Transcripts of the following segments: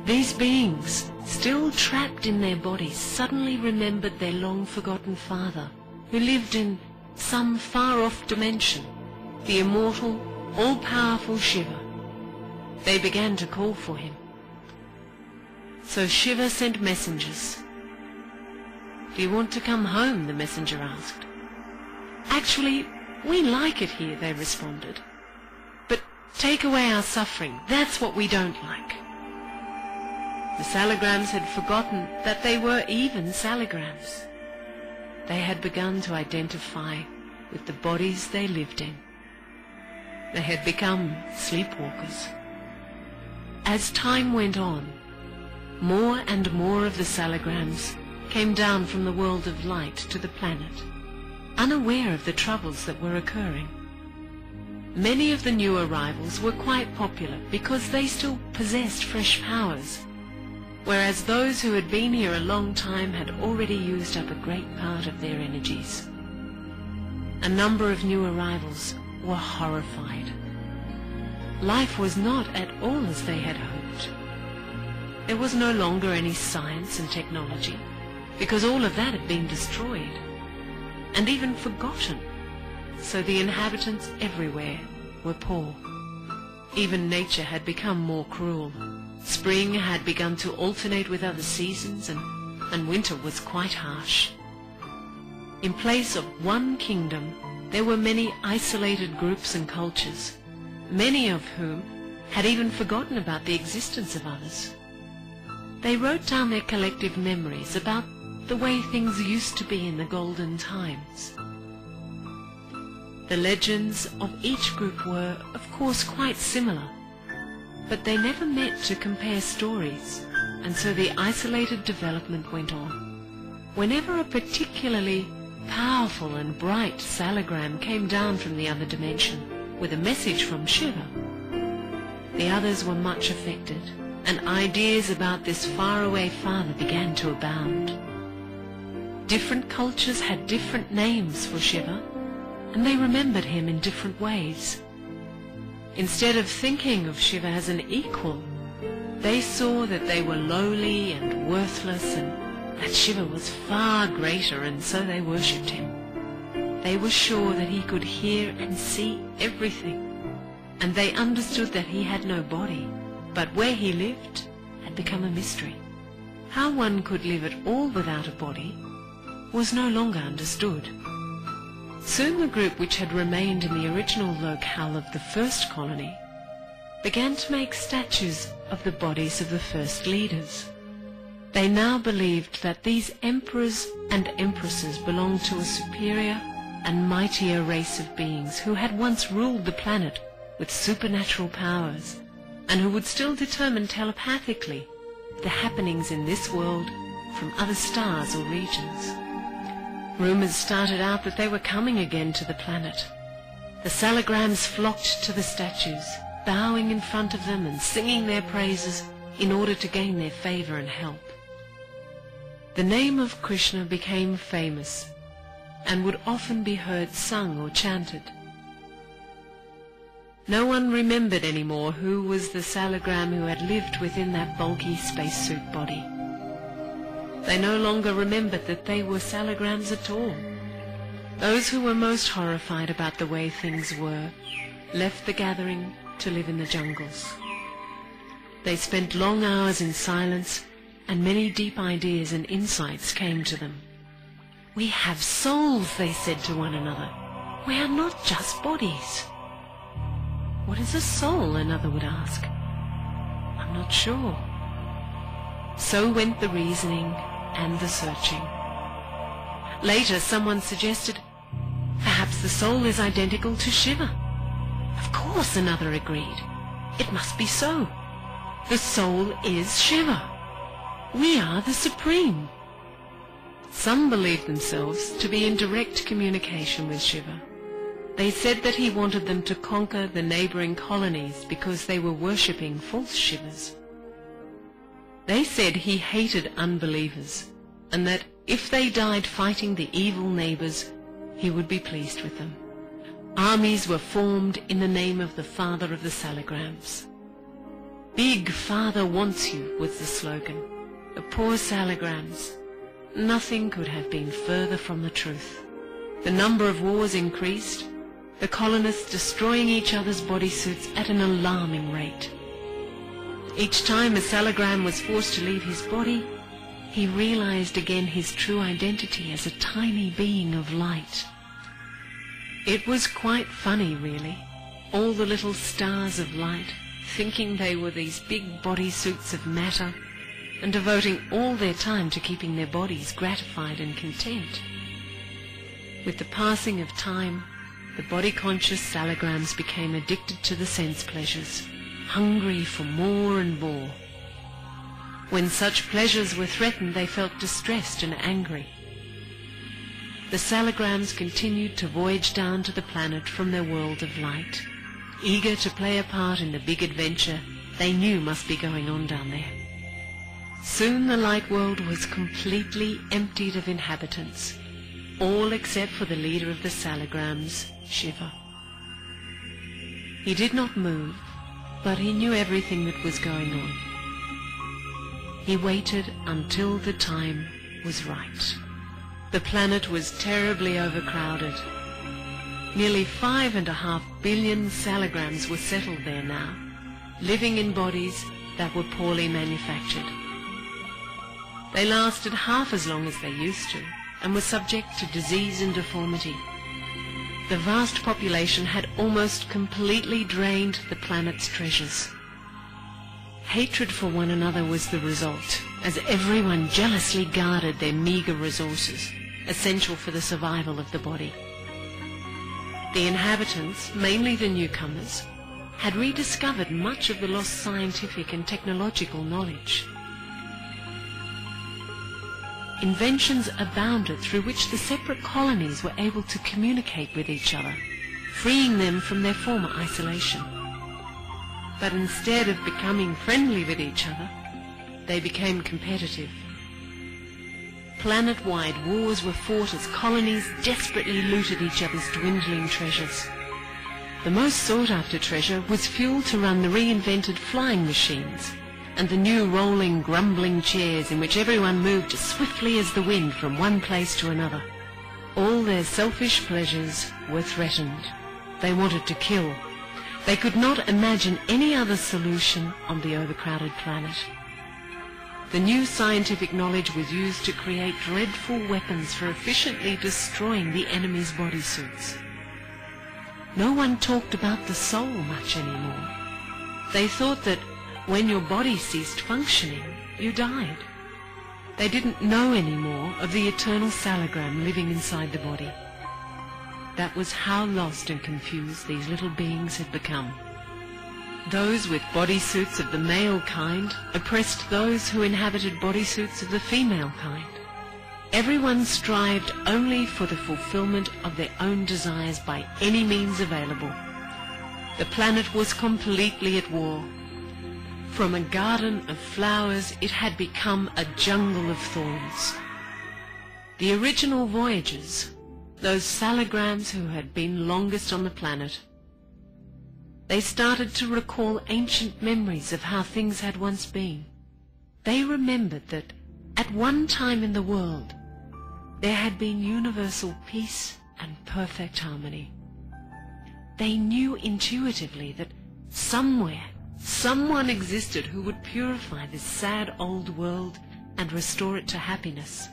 These beings, still trapped in their bodies, suddenly remembered their long-forgotten father, who lived in some far-off dimension, the immortal, all-powerful Shiva. They began to call for him. So Shiva sent messengers. "Do you want to come home?" the messenger asked. "Actually, we like it here," they responded. "But take away our suffering, that's what we don't like." The Salagrams had forgotten that they were even Salagrams. They had begun to identify with the bodies they lived in. They had become sleepwalkers. As time went on, more and more of the Salagrams came down from the world of light to the planet, unaware of the troubles that were occurring. Many of the new arrivals were quite popular because they still possessed fresh powers, whereas those who had been here a long time had already used up a great part of their energies. A number of new arrivals were horrified. Life was not at all as they had hoped. There was no longer any science and technology, because all of that had been destroyed, and even forgotten, so the inhabitants everywhere were poor. Even nature had become more cruel. Spring had begun to alternate with other seasons, and winter was quite harsh. In place of one kingdom, there were many isolated groups and cultures, many of whom had even forgotten about the existence of others. They wrote down their collective memories about the way things used to be in the golden times. The legends of each group were, of course, quite similar, but they never met to compare stories, and so the isolated development went on. Whenever a particularly powerful and bright Salagram came down from the other dimension with a message from Shiva, the others were much affected, and ideas about this faraway father began to abound. Different cultures had different names for Shiva, and they remembered him in different ways. Instead of thinking of Shiva as an equal, they saw that they were lowly and worthless, and that Shiva was far greater, and so they worshipped him. They were sure that he could hear and see everything, and they understood that he had no body, but where he lived had become a mystery. How one could live at all without a body was no longer understood. Soon the group which had remained in the original locale of the first colony began to make statues of the bodies of the first leaders. They now believed that these emperors and empresses belonged to a superior and mightier race of beings who had once ruled the planet with supernatural powers, and who would still determine telepathically the happenings in this world from other stars or regions. Rumors started out that they were coming again to the planet. The Salagrams flocked to the statues, bowing in front of them and singing their praises in order to gain their favor and help. The name of Krishna became famous and would often be heard sung or chanted. No one remembered anymore who was the Salagram who had lived within that bulky spacesuit body. They no longer remembered that they were Salagrams at all. Those who were most horrified about the way things were left the gathering to live in the jungles. They spent long hours in silence, and many deep ideas and insights came to them. "We have souls," they said to one another. "We are not just bodies." "What is a soul?" another would ask. "I'm not sure." So went the reasoning and the searching. Later someone suggested, "Perhaps the soul is identical to Shiva." "Of course," another agreed. "It must be so. The soul is Shiva. We are the Supreme." Some believed themselves to be in direct communication with Shiva. They said that he wanted them to conquer the neighboring colonies because they were worshipping false Shivas. They said he hated unbelievers, and that if they died fighting the evil neighbors, he would be pleased with them. Armies were formed in the name of the father of the Salagrams. "Big Father wants you" was the slogan. The poor salagrams. Nothing could have been further from the truth. The number of wars increased, the colonists destroying each other's bodysuits at an alarming rate. Each time a salagram was forced to leave his body, he realized again his true identity as a tiny being of light. It was quite funny, really, all the little stars of light, thinking they were these big bodysuits of matter, and devoting all their time to keeping their bodies gratified and content. With the passing of time, the body-conscious salagrams became addicted to the sense pleasures, hungry for more and more. When such pleasures were threatened, they felt distressed and angry. The salagrams continued to voyage down to the planet from their world of light, eager to play a part in the big adventure they knew must be going on down there. Soon the light world was completely emptied of inhabitants, all except for the leader of the salagrams, Shiva. He did not move, but he knew everything that was going on. He waited until the time was right. The planet was terribly overcrowded. Nearly 5.5 billion salagrams were settled there now, living in bodies that were poorly manufactured. They lasted half as long as they used to, and were subject to disease and deformity. The vast population had almost completely drained the planet's treasures. Hatred for one another was the result, as everyone jealously guarded their meager resources, essential for the survival of the body. The inhabitants, mainly the newcomers, had rediscovered much of the lost scientific and technological knowledge. Inventions abounded through which the separate colonies were able to communicate with each other, freeing them from their former isolation. But instead of becoming friendly with each other, they became competitive. Planet-wide wars were fought as colonies desperately looted each other's dwindling treasures. The most sought-after treasure was fuel to run the reinvented flying machines and the new rolling, grumbling chairs in which everyone moved as swiftly as the wind from one place to another. All their selfish pleasures were threatened. They wanted to kill. They could not imagine any other solution on the overcrowded planet. The new scientific knowledge was used to create dreadful weapons for efficiently destroying the enemy's bodysuits. No one talked about the soul much anymore. They thought that when your body ceased functioning, you died. They didn't know anymore of the eternal salagram living inside the body. That was how lost and confused these little beings had become. Those with bodysuits of the male kind oppressed those who inhabited bodysuits of the female kind. Everyone strived only for the fulfillment of their own desires by any means available. The planet was completely at war. From a garden of flowers, it had become a jungle of thorns. The original voyagers, those salagrams who had been longest on the planet, they started to recall ancient memories of how things had once been. They remembered that at one time in the world, there had been universal peace and perfect harmony. They knew intuitively that somewhere, someone existed who would purify this sad old world and restore it to happiness.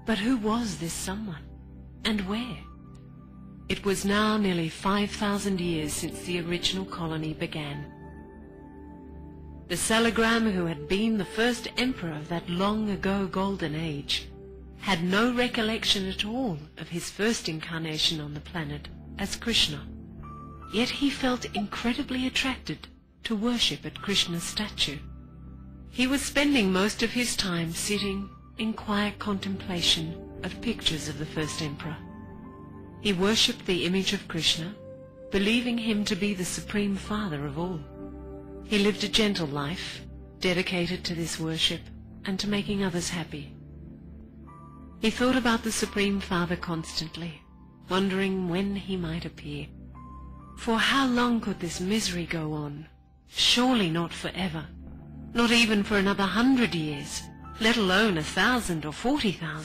But who was this someone, and where? It was now nearly 5,000 years since the original colony began. The salagram who had been the first emperor of that long-ago golden age had no recollection at all of his first incarnation on the planet as Krishna. Yet he felt incredibly attracted to worship at Krishna's statue. He was spending most of his time sitting in quiet contemplation of pictures of the first emperor. He worshipped the image of Krishna, believing him to be the supreme father of all. He lived a gentle life, dedicated to this worship and to making others happy. He thought about the Supreme Father constantly, wondering when he might appear. For how long could this misery go on? Surely not forever, not even for another 100 years, let alone 1,000 or 40,000.